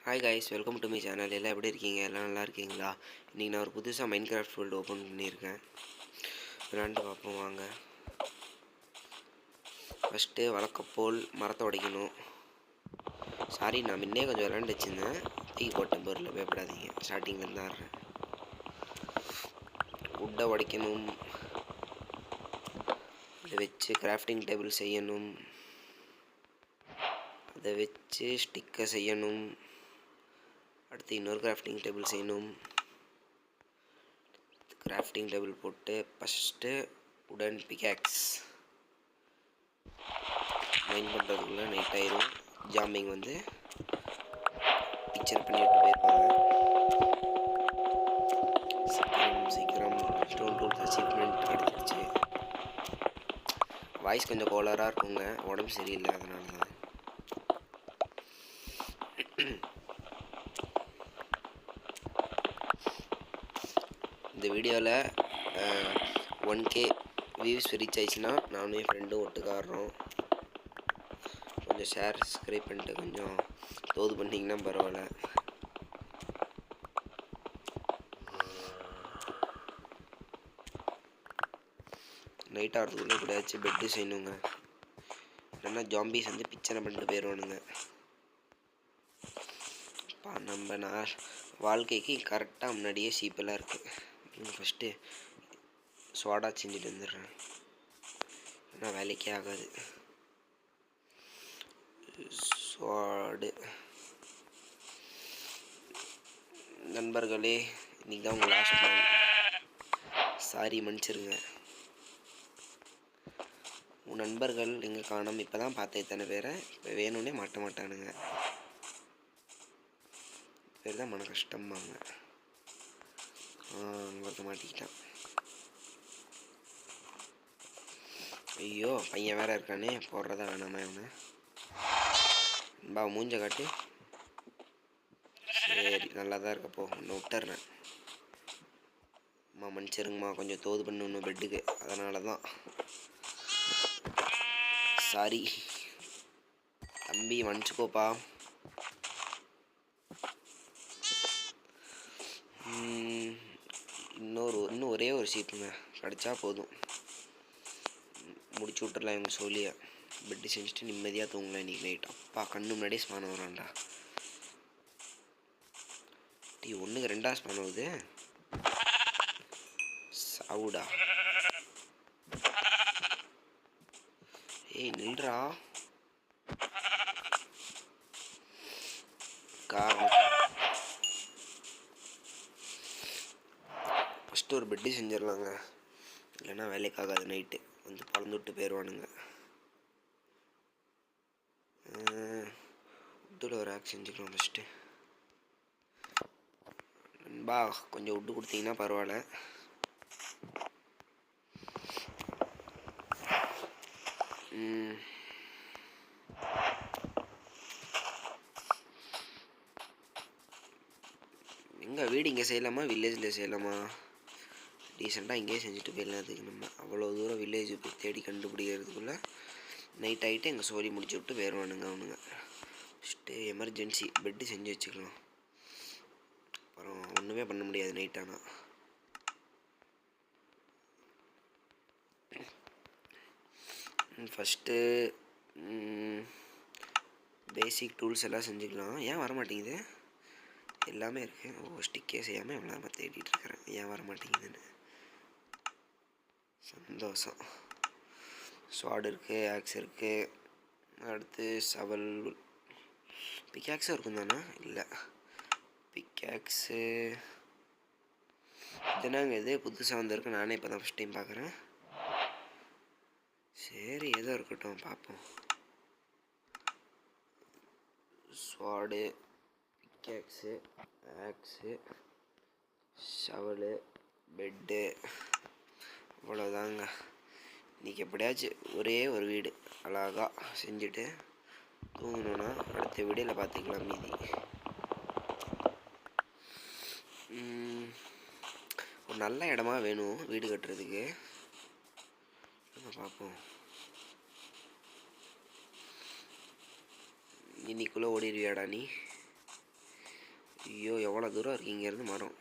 Hi guys, welcome to my channel. எல்லாம் எப்படி இருக்கீங்க? எல்லாம் நல்லா இருக்கீங்களா? இன்றைக்கி நான் ஒரு புதுசாக மைன்கிராஃப்ட் வேர்ல்டு ஓப்பன் பண்ணியிருக்கேன். விளாண்டு பார்ப்போம் வாங்க. ஃபஸ்ட்டு வழக்கப்போல் மரத்தை உடைக்கணும். சாரி, நான் முன்னே கொஞ்சம் விளாண்டு வச்சுருந்தேன். தூக்கி போட்டேன் பொருள், பயப்படாதீங்க. ஸ்டார்டிங்லேருந்து ஆடுறேன். உட்டை உடைக்கணும். இதை வச்சு கிராஃப்டிங் டேபிள் செய்யணும். அதை வச்சு ஸ்டிக்கை செய்யணும். அடுத்து இன்னொரு கிராஃப்டிங் டேபிள் செய்யணும். கிராஃப்டிங் டேபிள் போட்டு ஃபஸ்ட்டு உடன் பிகாக்ஸ் மைன் பண்ணுறதுக்குள்ளே நைட் ஆயிரும். ஜாம்பிங் வந்து பிக்சர் பண்ணிவிட்டு போயிருப்பாங்க. சீக்கிரம் ஸ்டோன் டூல்ஸ் அச்சீவ்மெண்ட் கிடச்சிருச்சு. வாய்ஸ் கொஞ்சம் கோளாராக இருக்குங்க, உடம்பு சரியில்லை, அதனால தான். இந்த வீடியோவில் 1K வியூஸ் ரீச் ஆயிடுச்சுன்னா நானும் என் ஃப்ரெண்டும் ஒட்டுக்காடுறோம். கொஞ்சம் ஷேர் சப்ஸ்கிரைப் பண்ணிட்டு கொஞ்சம் தோது பண்ணிங்கன்னா பரவாயில்ல. நைட் ஆகிறதுக்குள்ளே எப்படியாச்சும் பெட்டு செய்யணுங்க, இல்லைன்னா ஜாம்பிஸ் வந்து பிச்சனை பண்ணிட்டு போயிடுவானுங்க. நம்ம வாழ்க்கைக்கு கரெக்டாக முன்னாடியே சீப்பெல்லாம் இருக்குது. ஃபஸ்ட்டு ஸ்வாடா செஞ்சுட்டு வந்துடுறேன், ஆனால் வேலைக்கே ஆகாது. ஸ்வாடு நண்பர்களே, இன்றைக்கி தான் உங்கள் லாஸ்ட் நாள். சாரி, மன்னிச்சிருங்க. உன் நண்பர்கள் எங்கே காணோம்? இப்போ தான் பார்த்தேன் இத்தனை பேரை. இப்போ வேணும்னே மாட்ட மாட்டானுங்க. பேர் தான் மன கஷ்டம்பாங்க. அங்கே மாட்டிக்கிட்டான். ஐயோ, பையன் வேற இருக்கானே, போடுறதா வேணாமா இவனை? மூஞ்ச காட்டு. சரி, நல்லா தான் இருக்கப்போ, ஒன்று விட்டுறேன். மன்னிச்சிருங்கம்மா, கொஞ்சம் தோது பண்ணணும் பெட்டுக்கு, அதனால தான். சாரி தம்பி, மன்னிச்சுக்கோப்பா. இன்னும் ஒரே ஒரு சீப்புங்க கிடச்சா போதும், முடிச்சு விட்டுறலாம் எங்கள் சோழியை. பெட்டு செஞ்சுட்டு நிம்மதியாக தூங்கலாம் இன்றைக்கி நைட். அப்பா, கண்ணு முன்னாடியே ஸ்பான் வரான்டா. ஒன்றுக்கு ரெண்டா ஸ்பான் ஆகுது. சாவுடா. ஏய், நில்றா. ஃபஸ்ட்டு ஒரு பெட்டு செஞ்சிடலாங்க, இல்லைன்னா வேலைக்காகாது. நைட்டு வந்து பழந்து விட்டு போயிடுவானுங்க. உட்டில் ஒரு ஆக்ஸ் செஞ்சுக்கலாம் ஃபஸ்ட்டு. நண்பா, கொஞ்சம் விட்டு கொடுத்தீங்கன்னா பரவாயில்ல. எங்கே வீடு இங்கே செய்யலாமா, வில்லேஜில் செய்யலாமா? டீசெண்டாக இங்கேயே செஞ்சுட்டு போயிடலாம். அதுக்கு நம்ம அவ்வளோ தூரம் வில்லேஜ் போய் தேடி கண்டுபிடிக்கிறதுக்குள்ளே நைட் ஆகிட்டு எங்கள் சோழி முடிச்சு விட்டு வேறுவானுங்க அவனுங்க. ஃபஸ்ட்டு எமர்ஜென்சி பெட்டு செஞ்சு வச்சுக்கலாம், அப்புறம் ஒன்றுமே பண்ண முடியாது நைட் ஆனால். ஃபஸ்ட்டு பேசிக் டூல்ஸ் எல்லாம் செஞ்சுக்கலாம். ஏன் வர மாட்டேங்குது? எல்லாமே இருக்குது. ஸ்டிக்கே செய்யாமல் எவ்வளோ நம்ம தேடிட்டு இருக்கிறேன், ஏன் வர மாட்டேங்குதுன்னு. சந்தோஷம். ஸ்வாட் இருக்குது, ஆக்ஸ் இருக்குது. அடுத்து சவல், பிக்காக்ஸும் இருக்கும் தானே? இல்லை, பிக்காக்ஸு இதுனாங்க இது புதுசாக வந்திருக்கு. நானே இப்போ தான் ஃபஸ்ட் டைம் பார்க்குறேன். சரி, ஏதோ இருக்கட்டும், பார்ப்போம். ஸ்வாடு, பிக்காக்ஸு, ஆக்ஸு, ஷவலு, பெட்டு, அவ்வளோதாங்க. இன்றைக்கி எப்படியாச்சும் ஒரே ஒரு வீடு அழகாக செஞ்சுட்டு தூங்கணுன்னா அடுத்த வீடியோவில் பார்த்துக்கலாம் மீதி. ஒரு நல்ல இடமா வேணும் வீடு கட்டுறதுக்கு. பார்ப்போம். இன்னைக்குள்ளே ஓடிடுவியாடா நீ? ஐயோ எவ்வளோ தூரம் இருக்குது இங்கேருந்து மரம்.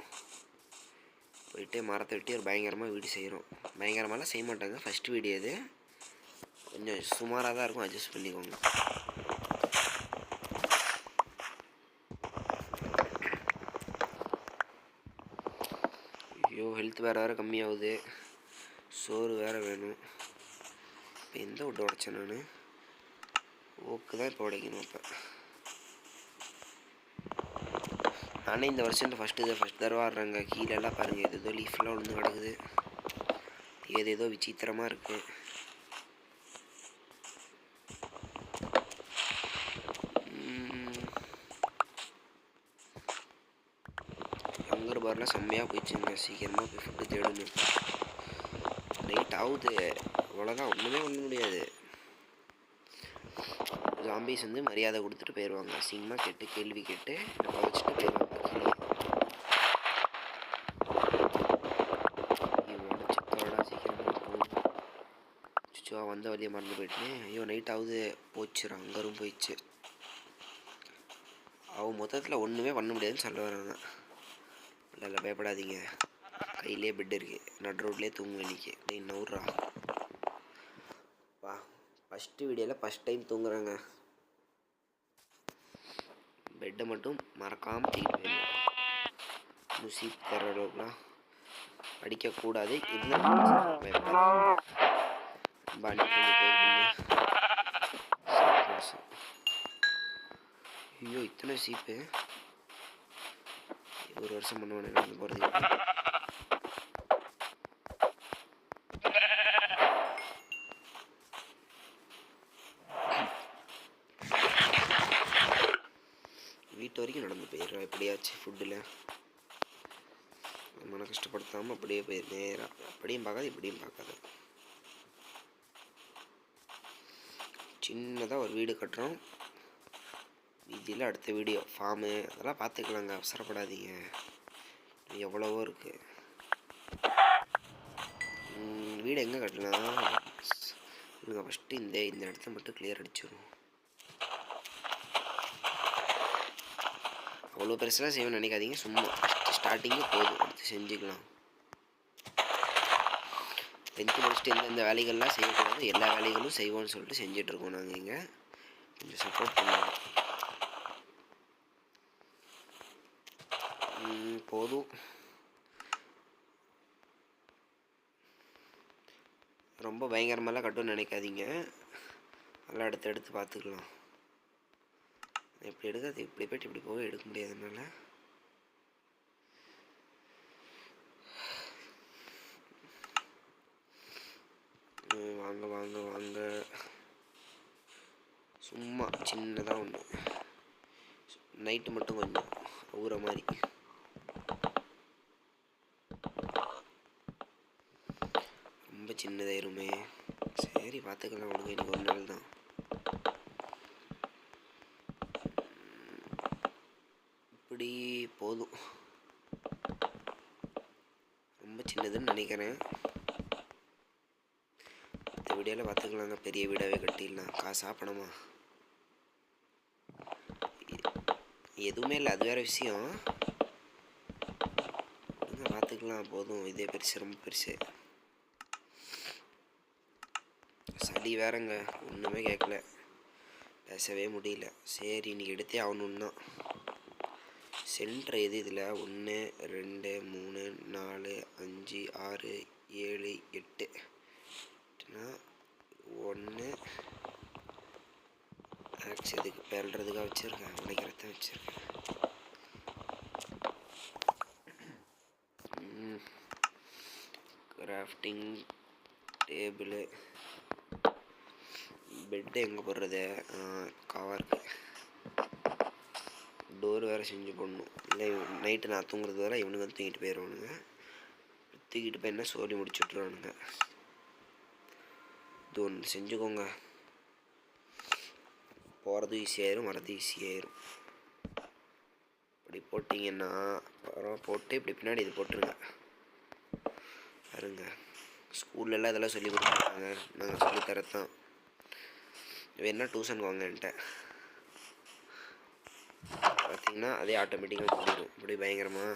போயிட்டு மரத்தை வெட்டி ஒரு பயங்கரமாக வீடு செய்கிறோம். பயங்கரமாலாம் செய்ய மாட்டாங்க, ஃபஸ்ட்டு வீடு இது. கொஞ்சம் சுமாராக தான் இருக்கும், அட்ஜஸ்ட் பண்ணிக்கோங்க. ஐயோ ஹெல்த் வேறு கம்மியாகுது, சோறு வேறு வேணும். இப்போ எந்த விட்டு உடைச்சேன் நான்? ஓக்கு தான் இப்போ உடைக்கணும். இப்போ நானே இந்த வருஷம் ஃபஸ்ட் தடவை ஆடுறேங்க. கீழெல்லாம் பாருங்கள், ஏதோ லீஃப்லாம் விழுந்து கிடக்குது, ஏதேதோ விசித்திரமாக இருக்குது. ஹங்கர் பார்லாம் செம்மையாக போயிடுச்சுங்க. சீக்கிரமாக போய் ஃபுட்டு தேடணும். நைட் ஆகுது, அவ்வளோதான், ஒன்றுமே பண்ண முடியாது. ஜாம்பிஸ் வந்து மரியாதை கொடுத்துட்டு போயிடுவாங்க. அசிங்கமாக கேட்டு கேள்வி கேட்டு வச்சுட்டு போயிடுவாங்க. உடச்சித்தோடா சீக்கிரமாக போகும். சுச்சுவா வந்த வழியை மறந்து போயிட்டேன். ஐயோ நைட் ஆகுது, போச்சுடும். அங்கரும் போயிடுச்சு. அவன் மொத்தத்தில் ஒன்றுமே பண்ண முடியாதுன்னு சொல்ல வராங்க. இல்லை பயப்படாதீங்க, கையிலே பெட் இருக்குது, நடு ரோட்லேயே தூங்க இன்னைக்கு. டேய் நவுறா வா. ஃபஸ்ட்டு வீடியோவில் ஃபஸ்ட் டைம் தூங்குறாங்க. பெட்டை மட்டும் மறக்காமல் தூக்கிட்டு போயிடணும். முசீப் தர அளவுக்குலாம் அடிக்கக்கூடாது. ஐயோ இத்தனை சீப்பு, ஒரு வருஷம் பண்ணுவானே நடந்து போகிறது. வீட்டு வரைக்கும் நடந்து போயிடுறா எப்படியாச்சு. ஃபுட்டில் மன கஷ்டப்படுத்தாமல் அப்படியே போயிரு நேராக. அப்படியும் பார்க்காது இப்படியும் பார்க்காது. சின்னதாக ஒரு வீடு கட்டுறோம். இதில் அடுத்த வீடியோ ஃபார்மு அதெல்லாம் பார்த்துக்கலாங்க, அவசரப்படாதீங்க. எவ்வளவோ இருக்குது. வீடு எங்கே கட்டலாம் இல்லைங்க? ஃபஸ்ட்டு இந்த இடத்த மட்டும் கிளியர் அடிச்சிடும். அவ்வளோ பெருசெல்லாம் செய்யணும்னு நினைக்காதீங்க, சும்மா ஸ்டார்டிங்கு போதும், அடுத்து செஞ்சுக்கலாம். 10th முடிச்சுட்டு எந்தெந்த வேலைகள்லாம் செய்யக்கூடாது எல்லா வேலைகளும் செய்வோம்னு சொல்லிட்டு செஞ்சிட்ருக்கோம் நாங்கள். இங்கே கொஞ்சம் சப்போர்ட் பண்ணுவோம். போதும். ரொம்ப பயங்கரமாலாம் கட்டும்னு நினைக்காதீங்க, நல்லா எடுத்து பார்த்துக்கலாம். எப்படி எடுக்காது, இப்படி போய்ட்டு இப்படி போக எடுக்க முடியாதுனால வாங்க வாங்க வாங்க. சும்மா சின்னதாக ஒன்று நைட்டு மட்டும் கொஞ்சம் ஊற மாதிரி. ரொம்ப சின்னதாயிருமே. சரி பார்த்துக்கலாம், உனக்கு இன்னைக்கு ஒரு நாள் தான். இப்படி போதும், ரொம்ப சின்னதுன்னு நினைக்கிறேன். இந்த வீடியோவில் பார்த்துக்கலாங்க. பெரிய வீடாகவே கட்டிடலாம். காசா பணமா எதுவுமே இல்லை, அது வேறு விஷயம். பார்த்துக்கலாம், போதும். இதே பெருசு, ரொம்ப பெருசு. சளி வேறங்க, ஒன்றுமே கேட்கல, பேசவே முடியல. சரி இன்னைக்கு எடுத்தே ஆகணுன்னா சென்டர் எது இதில் 1 2 3 4 5 6 7 8 1 ஆக்ஸ் எதுக்கு பேல்றதுக்காக வச்சுருக்கேன், உடைக்கிறத வச்சுருக்கேன். கிராஃப்டிங் டேபிளு, பெட்டு எங்கே போடுறது, கவருக்கு, டோர் வேறு செஞ்சு போடணும். இல்லை நைட்டு நான் தூங்குறது வேறு இவனுக்கு வந்து தூங்கிட்டு போயிடுவானுங்க. தூக்கிட்டு போய் என்ன சோழி முடிச்சு விட்ருவானுங்க. இது ஒன்று செஞ்சுக்கோங்க, போகிறது ஈஸியாயிரும், வரது ஈஸியாயிரும். இப்படி போட்டிங்கன்னா அப்புறம் போட்டு இப்படி பின்னாடி இது போட்டுருங்க. பாருங்க, ஸ்கூல்லலாம் இதெல்லாம் சொல்லி கொடுத்துருக்காங்க, நாங்கள் சொல்லித்தரத்தான். வேணா டியூஷன் வாங்க என்கிட்ட. பார்த்திங்கன்னா அதே ஆட்டோமேட்டிக்காக மூடிடும். இப்படி பயங்கரமாக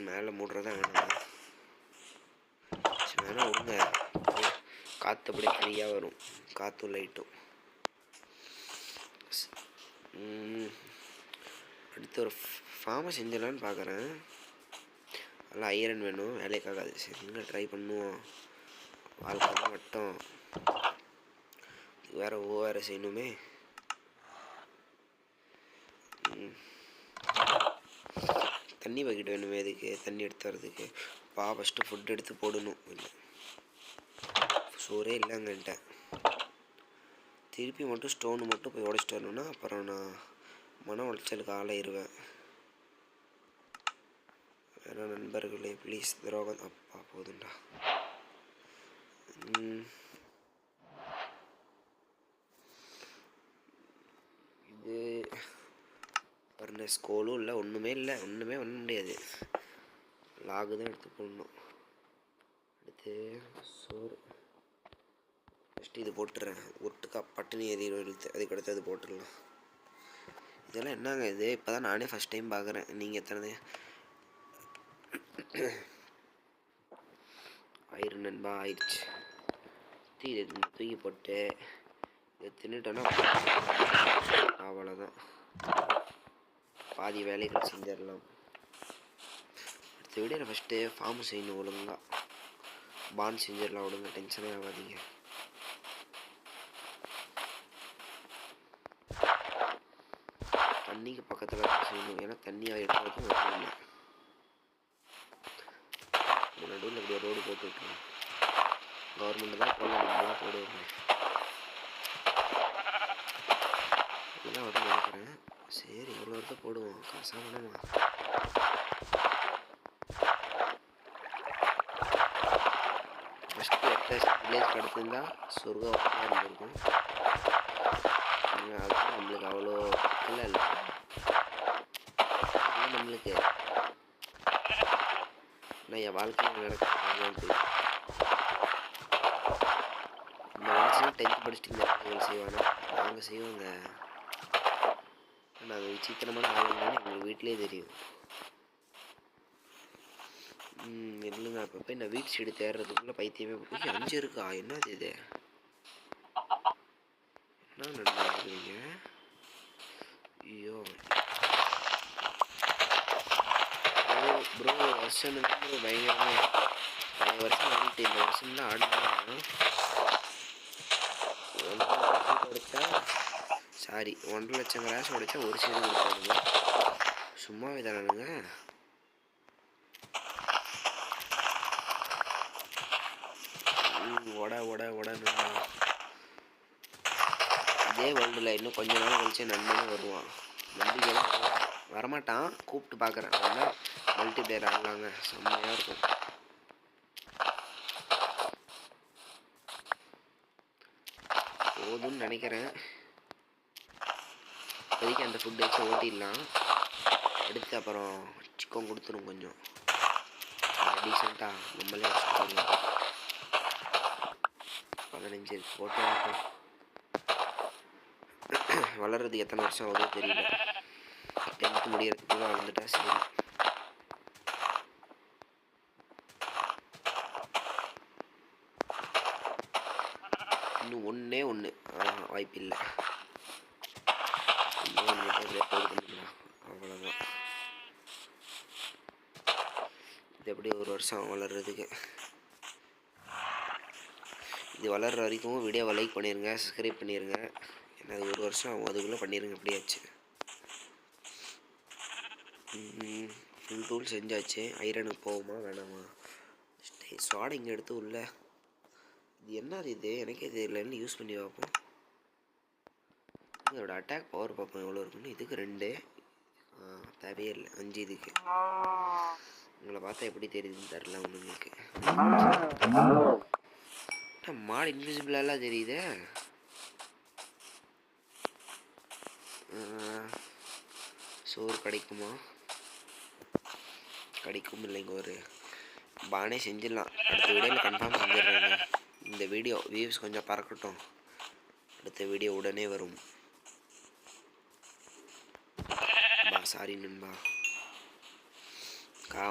மேலே மூடுறதா வேணும். சரி வேணால் விடுங்க, காற்று அப்படியே ஃப்ரீயாக வரும், காற்றும் லைட்டும். அடுத்து ஒரு ஃபார்மை செஞ்சிடலான்னு பார்க்குறேன். நல்லா ஐரன் வேணும், வேலைக்காகாது. சரி இங்கே ட்ரை பண்ணுவோம். வாழ்க்கை மட்டும் வேறு வேறு செய்யணுமே. தண்ணி பக்கெட் வேணுமே, அதுக்கு தண்ணி எடுத்து வரதுக்கு. ஃபஸ்ட்டு ஃபுட் எடுத்து போடணும். இல்லை சோறே இல்லைங்கன்ட்ட. திருப்பி மட்டும் ஸ்டோனு மட்டும் போய் உடச்சிட்டு வரணுன்னா அப்புறம் நான் மன உளைச்சலுக்கு ஆளாயிருவேன். வேணா நண்பர்களே ப்ளீஸ், துரோகம் அப்பா போதுண்டா. இது ஃபர்னஸ் கோலும் இல்லை, ஒன்றுமே இல்லை, ஒன்றுமே பண்ண முடியாது. லாகு தான் எடுத்து போடணும். அடுத்து சோறு ஃபஸ்ட்டு இது போட்டுறேன். ஒட்டுக்கா பட்டுனி எதிர்த்து அதுக்கடுத்து அது போட்டுடலாம். இதெல்லாம் என்னங்க இது, இப்போ தான் நானே ஃபஸ்ட் டைம் பார்க்குறேன். நீங்கள் எத்தனை ஆயிரம் நண்பா ஆயிடுச்சு. இதை தூக்கி போட்டு இதை தின்னுட்டோன்னா அவ்வளோதான், பாதி வேலைகள் செஞ்சிடலாம். அடுத்த வீடியோவில் ஃபஸ்ட்டு ஃபார்ம் செய்யணும் ஒழுங்காக. பாண்ட் செஞ்சிடலாம், ஒழுங்காக டென்ஷனே ஆகாதீங்க. தண்ணிக்கு பக்கத்தில் செய்யணும், ஏன்னா தண்ணியாக எடுக்கிறதுக்கும் வரணும். இல்லை நடுவில் இப்படி ரோடு போட்டு விட்டுருவோம். கவர்மெண்ட் தான் போடலாம், நம்மளாம் போடுவோம். இப்படிதான் வரும்னு நினைக்கிறேன். சரி எவ்வளோ வருதோ போடுவோம், காசாக வேணுமா. ஃபஸ்ட்டு வில்லேஜ் கிடச்சிருந்தா சொர்க்கம் இருந்திருக்கும். அதுவும் நம்மளுக்கு அவ்வளோ இல்லை நம்மளுக்கு. ஆனால் என் வாழ்க்கையில் நடக்கிறது இந்த மனுஷன் 10th படிச்சுட்டு இந்த வேலைகள் செய்வானா, நாங்கள் செய்வோங்க. நாங்கள் விசித்திரமான ஆளுங்கன்னு எங்கள் வீட்டிலே தெரியும். இல்லைங்க அப்போ நான் வீட் சைடு தேடுறதுக்குள்ளே பைத்தியமே போய் 5 இருக்கா, என்னது இது, என்ன நடந்துருக்குறீங்க. ஐயோ ப்ரோ வருஷம் பயங்கரமாக வருஷம் ஆடிட்டு இந்த வருஷம்லாம் ஆடினா உடைச்சா சாரி 1.5 லட்சம் கிராஸ் உடைச்சா ஒரு சைடு கொடுத்தானுங்க. சும்மாவே தானுங்க. உடனே இதே வேர்ல்டில் இன்னும் கொஞ்ச நாள் கழிச்சு நண்பனே வருவான். நம்பிக்கையெல்லாம் வரமாட்டான், கூப்பிட்டு பார்க்குறேன். அதனால் மல்டி பிளேயர் ஆகலாங்க, செம்மையாக இருக்கும். போதும்னு நினைக்கிறேன். இப்போதைக்கு அந்த ஃபுட் வச்சு ஓட்டிடலாம். அடுத்து அப்புறம் சிக்கன் கொடுத்துரும் கொஞ்சம் டீசெண்டாக நம்மளே வச்சுக்கலாம். 15 போட்டு வளர்றதுக்கு எத்தனை வருஷம் ஆகுதோ தெரியல. 10th முடியறதுக்குள்ள வளர்ந்துட்டா சரி. இன்னும் ஒன்றே ஒன்று வாய்ப்பு இல்லை. அவ்வளோதான். இது எப்படி ஒரு வருஷம் வளர்றதுக்கு. இது வளர்கிற வரைக்கும் வீடியோவை லைக் பண்ணிடுங்க, சப்ஸ்கிரைப் பண்ணிடுங்க. ஏன்னா அது ஒரு வருஷம் ஆகும், அதுக்குள்ளே பண்ணிடுங்க. எப்படியாச்சு ஃபுல் டூல் செஞ்சாச்சு. ஐரனுக்கு போகுமா வேணாமா. ஸ்வாட் இங்கே எடுத்து உள்ள இது என்னது இது எனக்கே தெரியலன்னு யூஸ் பண்ணி பார்ப்போம். இதோட அட்டாக் பவர் பார்ப்போம் எவ்வளோ இருக்குன்னு. இதுக்கு 2 தேவையே இல்லை, 5 இதுக்கு. உங்களை பார்த்தா எப்படி தெரியுதுன்னு தெரில உங்களுக்கு. மாடு இன்விசிபிளாலாம் தெரியுதே. சோறு கிடைக்குமா, கிடைக்கும் இல்லைங்க. ஒரு பானே செஞ்சிடலாம். அடுத்த வீடியோவில் கன்ஃபார்ம் செஞ்சிடுறேங்க. இந்த வீடியோ வியூஸ் கொஞ்சம் பறக்கட்டும், அடுத்த வீடியோ உடனே வரும். சாரி நண்பா.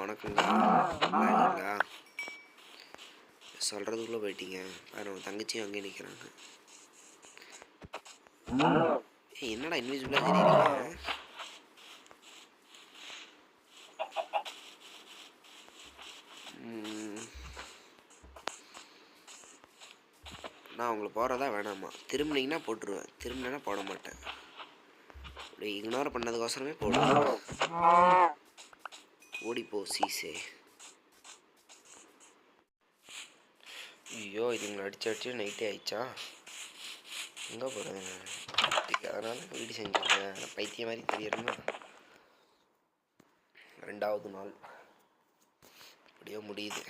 வணக்கங்கா. நல்லா இருக்கீங்களா? சொல்கிறதுக்குள்ளே போயிட்டீங்க. வேறு உங்கள் தங்கச்சியும் அங்கேயே நிற்கிறாங்க. என்னடா இன்விசிபிளாக தெரியுறீங்க? நான் உங்களை போடுறதா வேணாமா? திரும்பினீங்கன்னா போட்டுருவேன், திரும்பினா போட மாட்டேன். அப்படி இக்னோர் பண்ணதுக்கோசரமே போடுவேன். ஓடிப்போ சீசே. ஐயோ, இது உங்களை அடிச்சு நைட்டே ஆயிடுச்சா? எங்கே போகிறேன்? அதனால வீடு செஞ்சுருக்கேன். பைத்திய மாதிரி தெரியணுமா? 2வது நாள் அப்படியோ முடியுது.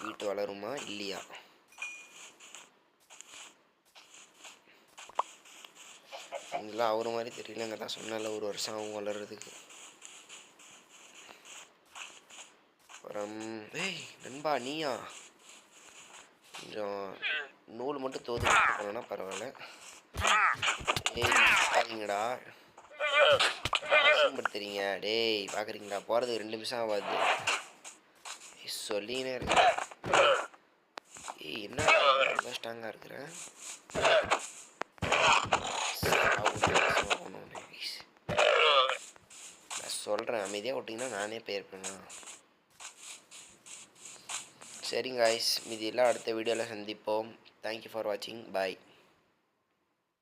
வீட்டு வளருமா இல்லையா? இதெல்லாம் அவரு மாதிரி தெரியலங்க. தான் சொன்னால 1 வருஷம் ஆகும் வளர்கிறதுக்கு. அப்புறம் ஏய் நண்பா, நீயா? கொஞ்சம் நூல் மட்டும் தோது போனோன்னா பரவாயில்ல. பாருங்கடா, தெரியுங்க. டேய் பார்க்குறீங்களா? போகிறதுக்கு 2 நிமிஷம் ஆகாது. சொல்லினே இருக்கு. ஏய் என்ன ரொம்ப ஸ்ட்ராங்காக இருக்கிறேன். நான் சொல்கிறேன், அமைதியாக விட்டிங்கன்னா நானே போயிருப்பேண்ணா. சரிங்க காய்ஸ், மீதியெல்லாம் அடுத்த வீடியோவில் சந்திப்போம். தேங்க்யூ ஃபார் வாட்சிங். பாய்.